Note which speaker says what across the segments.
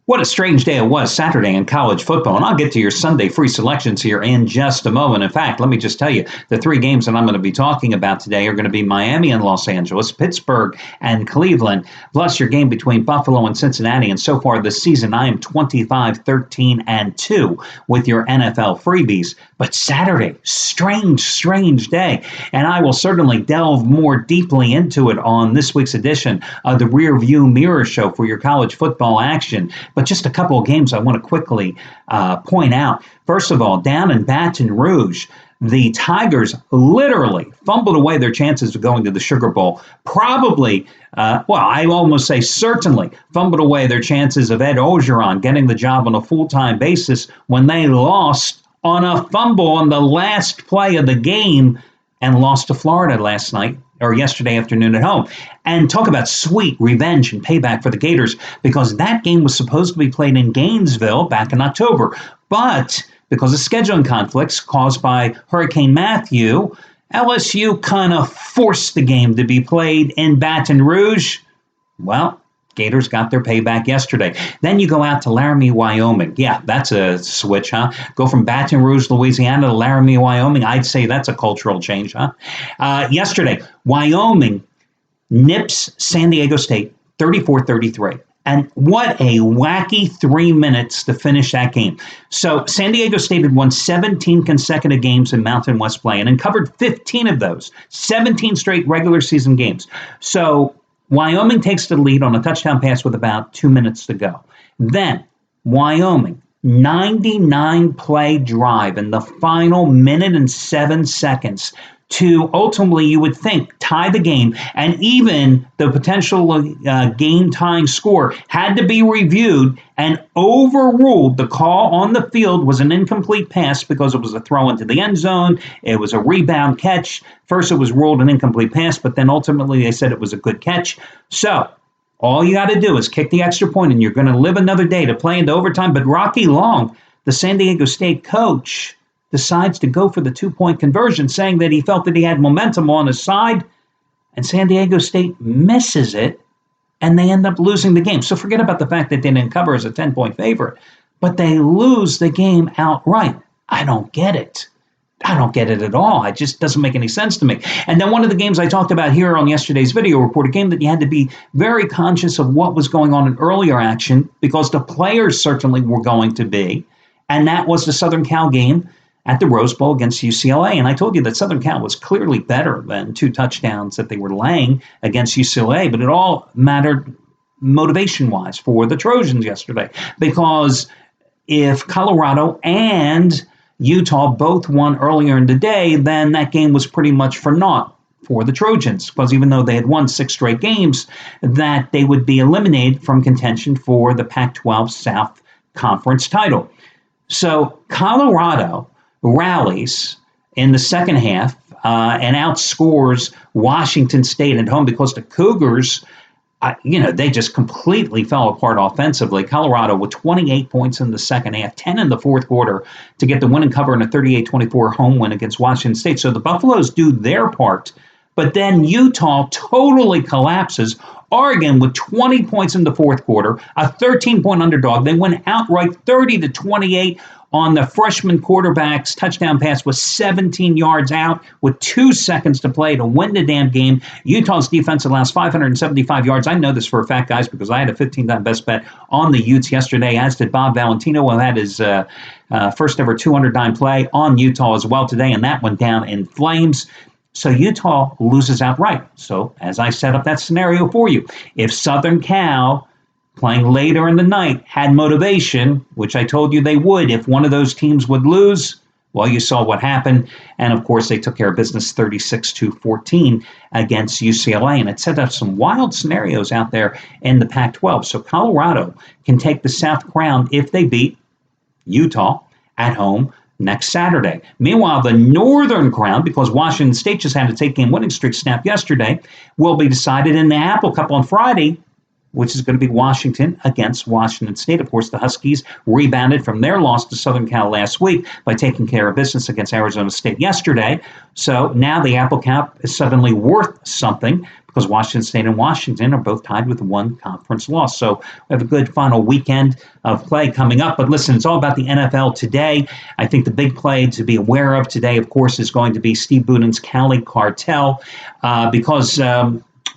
Speaker 1: What a strange day it was Saturday in college football, and I'll get to your Sunday free selections here in just a moment. In fact, let me just tell you, the three games that I'm going to be talking about today are going to be Miami and Los Angeles, Pittsburgh and Cleveland, plus your game between Buffalo and Cincinnati. And so far this season, I am 25-13-2 with your NFL freebies. But Saturday, strange day, and I will certainly delve more deeply into it on this week's edition of the Rear View Mirror Show for your college football action. But just a couple of games I want to quickly point out. First of all, down in Baton Rouge, the Tigers literally fumbled away their chances of going to the Sugar Bowl. Probably, I almost say certainly, fumbled away their chances of Ed Orgeron getting the job on a full-time basis when they lost on a fumble on the last play of the game and lost to Florida last night or yesterday afternoon at home. And talk about sweet revenge and payback for the Gators, because that game was supposed to be played in Gainesville back in October. But because of scheduling conflicts caused by Hurricane Matthew, LSU kind of forced the game to be played in Baton Rouge. Well, Gators got their payback yesterday. Then you go out to Laramie, Wyoming. Yeah, that's a switch, huh? Go from Baton Rouge, Louisiana to Laramie, Wyoming. I'd say that's a cultural change, huh? Yesterday, Wyoming nips San Diego State 34-33. And what a wacky 3 minutes to finish that game. So San Diego State had won 17 consecutive games in Mountain West play and covered 15 of those, 17 straight regular season games. So Wyoming takes the lead on a touchdown pass with about 2 minutes to go. Then Wyoming, 99-play drive in the final minute and 7 seconds to ultimately, you would think, tie the game, and even the potential game-tying score had to be reviewed and overruled. The call on the field was an incomplete pass because it was a throw into the end zone. It was a rebound catch. First, it was ruled an incomplete pass, but then ultimately they said it was a good catch. So all you got to do is kick the extra point, and you're going to live another day to play into overtime. But Rocky Long, the San Diego State coach, decides to go for the two-point conversion, saying that he felt that he had momentum on his side, and San Diego State misses it, and they end up losing the game. So forget about the fact that they didn't cover as a 10-point favorite, but they lose the game outright. I don't get it. I don't get it at all. It just doesn't make any sense to me. And then one of the games I talked about here on yesterday's video report, a game that you had to be very conscious of what was going on in earlier action, because the players certainly were going to be, and that was the Southern Cal game at the Rose Bowl against UCLA. And I told you that Southern Cal was clearly better than 2 touchdowns that they were laying against UCLA, but it all mattered motivation-wise for the Trojans yesterday, because if Colorado and Utah both won earlier in the day, then that game was pretty much for naught for the Trojans, because even though they had won 6 straight games, that they would be eliminated from contention for the Pac-12 South Conference title. So Colorado rallies in the second half and outscores Washington State at home, because the Cougars, they just completely fell apart offensively. Colorado with 28 points in the second half, 10 in the fourth quarter to get the win and cover in a 38-24 home win against Washington State. So the Buffaloes do their part, but then Utah totally collapses. Oregon with 20 points in the fourth quarter, a 13-point underdog. They went outright 30-28 on the freshman quarterback's touchdown pass was 17 yards out with 2 seconds to play to win the damn game. Utah's defense allows 575 yards. I know this for a fact, guys, because I had a 15-time best bet on the Utes yesterday, as did Bob Valentino, who had his first ever 200-dime play on Utah as well today, and that went down in flames. So Utah loses outright. So as I set up that scenario for you, if Southern Cal, playing later in the night, had motivation, which I told you they would if one of those teams would lose, well, you saw what happened. And, of course, they took care of business 36-14 against UCLA. And it set up some wild scenarios out there in the Pac-12. So Colorado can take the South crown if they beat Utah at home next Saturday. Meanwhile, the Northern crown, because Washington State just had its 8-game winning streak snapped yesterday, will be decided in the Apple Cup on Friday, which is going to be Washington against Washington State. Of course, the Huskies rebounded from their loss to Southern Cal last week by taking care of business against Arizona State yesterday. So now the Apple Cup is suddenly worth something, because Washington State and Washington are both tied with one conference loss. So we have a good final weekend of play coming up. But listen, it's all about the NFL today. I think the big play to be aware of today, of course, is going to be Steve Buden's Cali Cartel because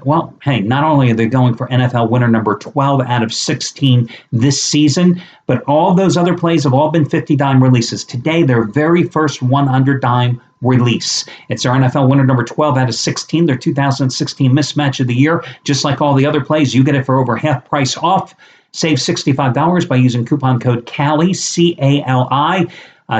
Speaker 1: well, hey, not only are they going for NFL winner number 12 out of 16 this season, but all those other plays have all been 50-dime releases. Today, their very first 100-dime release. It's their NFL winner number 12 out of 16, their 2016 mismatch of the year. Just like all the other plays, you get it for over half price off. Save $65 by using coupon code CALI, C-A-L-I.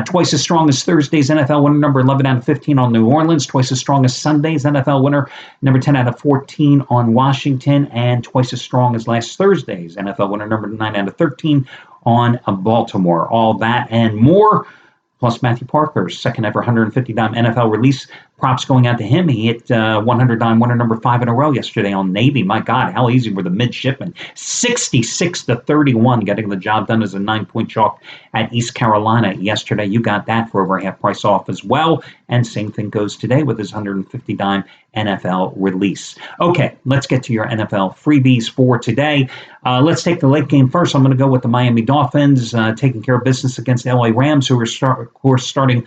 Speaker 1: Twice as strong as Thursday's NFL winner number 11 out of 15 on New Orleans, twice as strong as Sunday's NFL winner number 10 out of 14 on Washington, and twice as strong as last Thursday's NFL winner number 9 out of 13 on Baltimore. All that and more, plus Matthew Parker's second ever 150-dime NFL release. Props going out to him. He hit 100-dime winner number 5 in a row yesterday on Navy. My God, how easy were the midshipmen? 66-31, getting the job done as a 9-point chalk at East Carolina yesterday. You got that for over half price off as well. And same thing goes today with his 150-dime NFL release. Okay, let's get to your NFL freebies for today. Let's take the late game first. I'm going to go with the Miami Dolphins taking care of business against the LA Rams, who are starting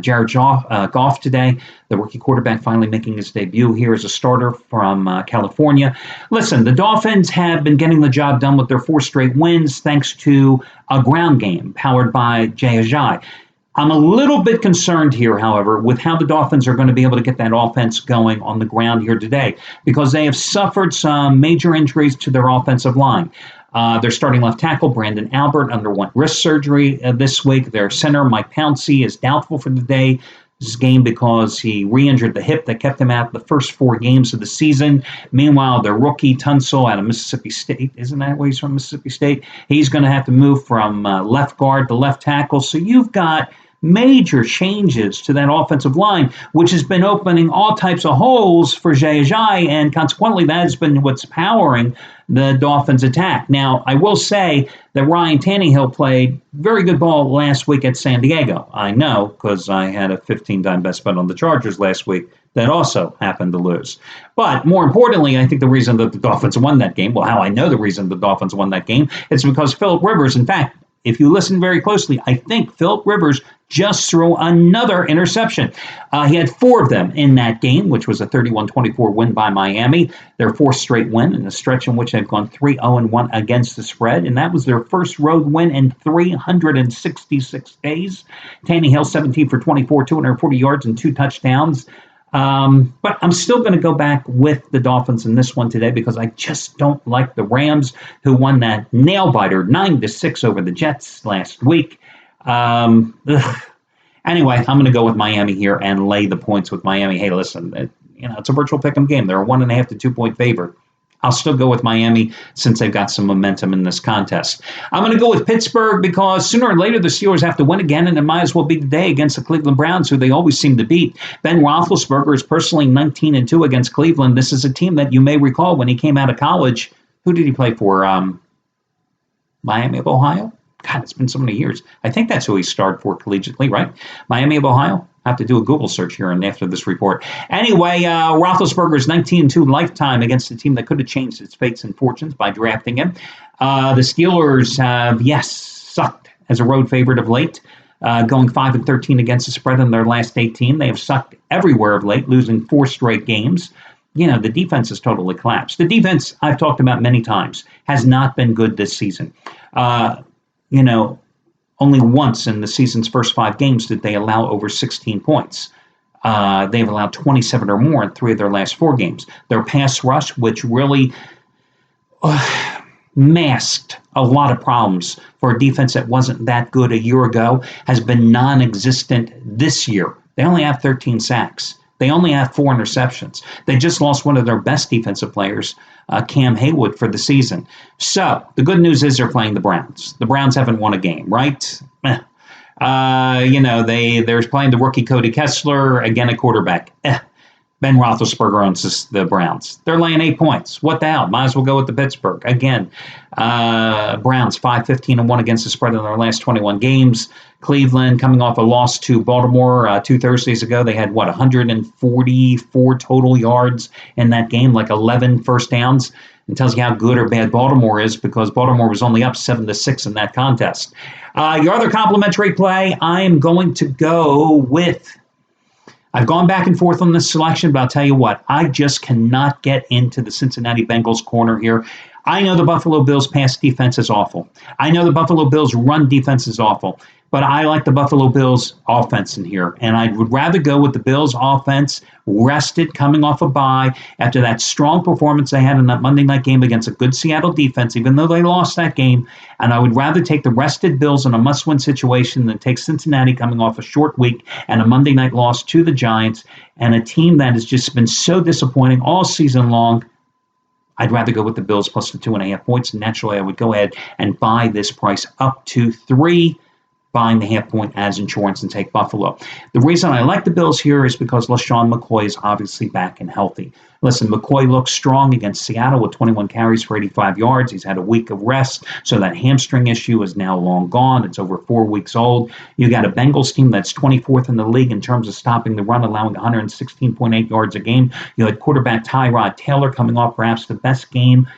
Speaker 1: Jared Goff today, the rookie quarterback finally making his debut here as a starter from California. Listen, the Dolphins have been getting the job done with their 4 straight wins thanks to a ground game powered by Jay Ajayi. I'm a little bit concerned here, however, with how the Dolphins are going to be able to get that offense going on the ground here today because they have suffered some major injuries to their offensive line. Their starting left tackle, Brandon Albert, underwent wrist surgery this week. Their center, Mike Pouncey, is doubtful for the day's game because he re-injured the hip that kept him out the first 4 games of the season. Meanwhile, their rookie, Tunsil, out of Mississippi State, isn't that where he's from, Mississippi State? He's going to have to move from left guard to left tackle. So you've got major changes to that offensive line, which has been opening all types of holes for Jay Ajayi, and consequently that has been what's powering the Dolphins' attack. Now, I will say that Ryan Tannehill played very good ball last week at San Diego. I know because I had a 15-dime best bet on the Chargers last week that also happened to lose. But more importantly, I think the reason that the Dolphins won that game, well, how I know the reason the Dolphins won that game, is because Philip Rivers, in fact, if you listen very closely, I think Philip Rivers just threw another interception. He had 4 of them in that game, which was a 31-24 win by Miami, their 4th straight win in a stretch in which they've gone 3-0-1 against the spread, and that was their first road win in 366 days. Tannehill, 17 for 24, 240 yards and 2 touchdowns. But I'm still going to go back with the Dolphins in this one today because I just don't like the Rams, who won that nail-biter 9-6 over the Jets last week. Anyway, I'm going to go with Miami here and lay the points with Miami. Hey, listen, it's a virtual pick'em game. They're a 1.5 to 2-point favorite. I'll still go with Miami since they've got some momentum in this contest. I'm going to go with Pittsburgh because sooner or later the Steelers have to win again, and it might as well be today against the Cleveland Browns, who they always seem to beat. Ben Roethlisberger is personally 19-2 against Cleveland. This is a team that you may recall when he came out of college. Who did he play for? Miami of Ohio? God, it's been so many years. I think that's who he starred for collegiately, right? Miami of Ohio? I have to do a Google search here and after this report. Anyway, Roethlisberger's 19-2 lifetime against a team that could have changed its fates and fortunes by drafting him. The Steelers have, sucked as a road favorite of late, going 5-13 against the spread in their last 18. They have sucked everywhere of late, losing 4 straight games. The defense has totally collapsed. The defense, I've talked about many times, has not been good this season. Only once in the season's first 5 games did they allow over 16 points. They've allowed 27 or more in 3 of their last 4 games. Their pass rush, which really masked a lot of problems for a defense that wasn't that good a year ago, has been non-existent this year. They only have 13 sacks. They only have 4 interceptions. They just lost one of their best defensive players, Cam Haywood, for the season. So the good news is they're playing the Browns. The Browns haven't won a game, right? They're playing the rookie Cody Kessler, again a quarterback. Ben Roethlisberger owns the Browns. They're laying 8 points. What the hell? Might as well go with the Pittsburgh. Again, Browns 5-15-1 against the spread in their last 21 games. Cleveland coming off a loss to Baltimore 2 Thursdays ago. They had, 144 total yards in that game, like 11 first downs. It tells you how good or bad Baltimore is because Baltimore was only up 7-6 in that contest. Your other complimentary play, I am going to go with... I've gone back and forth on this selection, but I'll tell you what, I just cannot get into the Cincinnati Bengals corner here. I know the Buffalo Bills pass defense is awful. I know the Buffalo Bills run defense is awful, but I like the Buffalo Bills offense in here, and I would rather go with the Bills offense rested coming off a bye after that strong performance they had in that Monday night game against a good Seattle defense, even though they lost that game, and I would rather take the rested Bills in a must-win situation than take Cincinnati coming off a short week and a Monday night loss to the Giants and a team that has just been so disappointing all season long. I'd rather go with the Bills plus the 2.5 points. Naturally, I would go ahead and buy this price up to 3, buying the half point as insurance and take Buffalo. The reason I like the Bills here is because LaShawn McCoy is obviously back and healthy. Listen, McCoy looks strong against Seattle with 21 carries for 85 yards. He's had a week of rest, so that hamstring issue is now long gone. It's over 4 weeks old. You got a Bengals team that's 24th in the league in terms of stopping the run, allowing 116.8 yards a game. You had quarterback Tyrod Taylor coming off perhaps the best game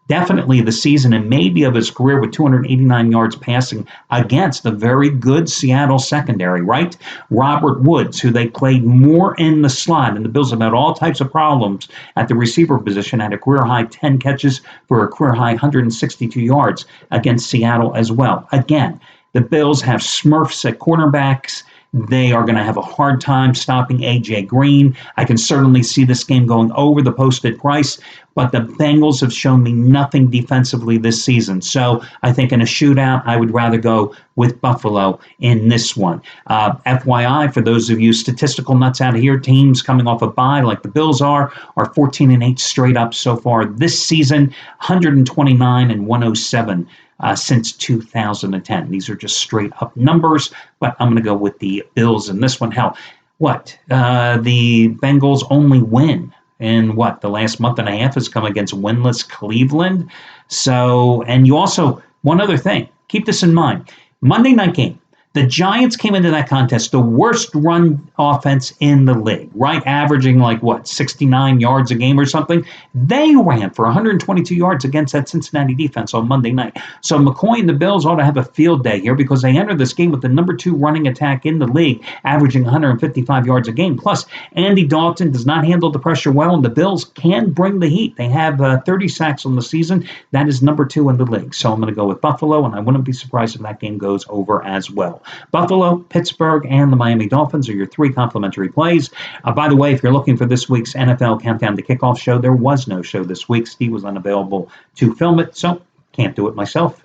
Speaker 1: definitely the season and maybe of his career with 289 yards passing against a very good Seattle secondary, right? Robert Woods, who they played more in the slot, and the Bills have had all types of problems at the receiver position, had a career-high 10 catches for a career-high 162 yards against Seattle as well. Again, the Bills have Smurfs at cornerbacks. They are going to have a hard time stopping A.J. Green. I can certainly see this game going over the posted price, but the Bengals have shown me nothing defensively this season. So I think in a shootout, I would rather go with Buffalo in this one. FYI, for those of you statistical nuts out of here, teams coming off a bye like the Bills are 14-8 straight up so far this season, 129 and 107. Since 2010. These are just straight up numbers, but I'm going to go with the Bills in this one. Hell, the Bengals only win in the last month and a half has come against winless Cleveland. So, and you also, one other thing, keep this in mind. Monday night game. The Giants came into that contest the worst run offense in the league, right? Averaging 69 yards a game or something. They ran for 122 yards against that Cincinnati defense on Monday night. So McCoy and the Bills ought to have a field day here because they entered this game with the number 2 running attack in the league, averaging 155 yards a game. Plus, Andy Dalton does not handle the pressure well, and the Bills can bring the heat. They have 30 sacks on the season. That is number 2 in the league. So I'm going to go with Buffalo, and I wouldn't be surprised if that game goes over as well. Buffalo, Pittsburgh, and the Miami Dolphins are your 3 complimentary plays. By the way, if you're looking for this week's NFL Countdown to Kickoff show, there was no show this week. Steve was unavailable to film it, so can't do it myself.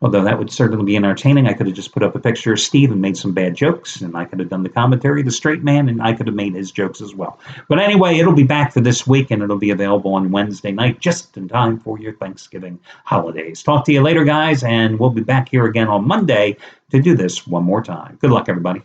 Speaker 1: Although that would certainly be entertaining. I could have just put up a picture of Steve and made some bad jokes, and I could have done the commentary, the straight man, and I could have made his jokes as well. But anyway, it'll be back for this week, and it'll be available on Wednesday night, just in time for your Thanksgiving holidays. Talk to you later, guys, and we'll be back here again on Monday to do this one more time. Good luck, everybody.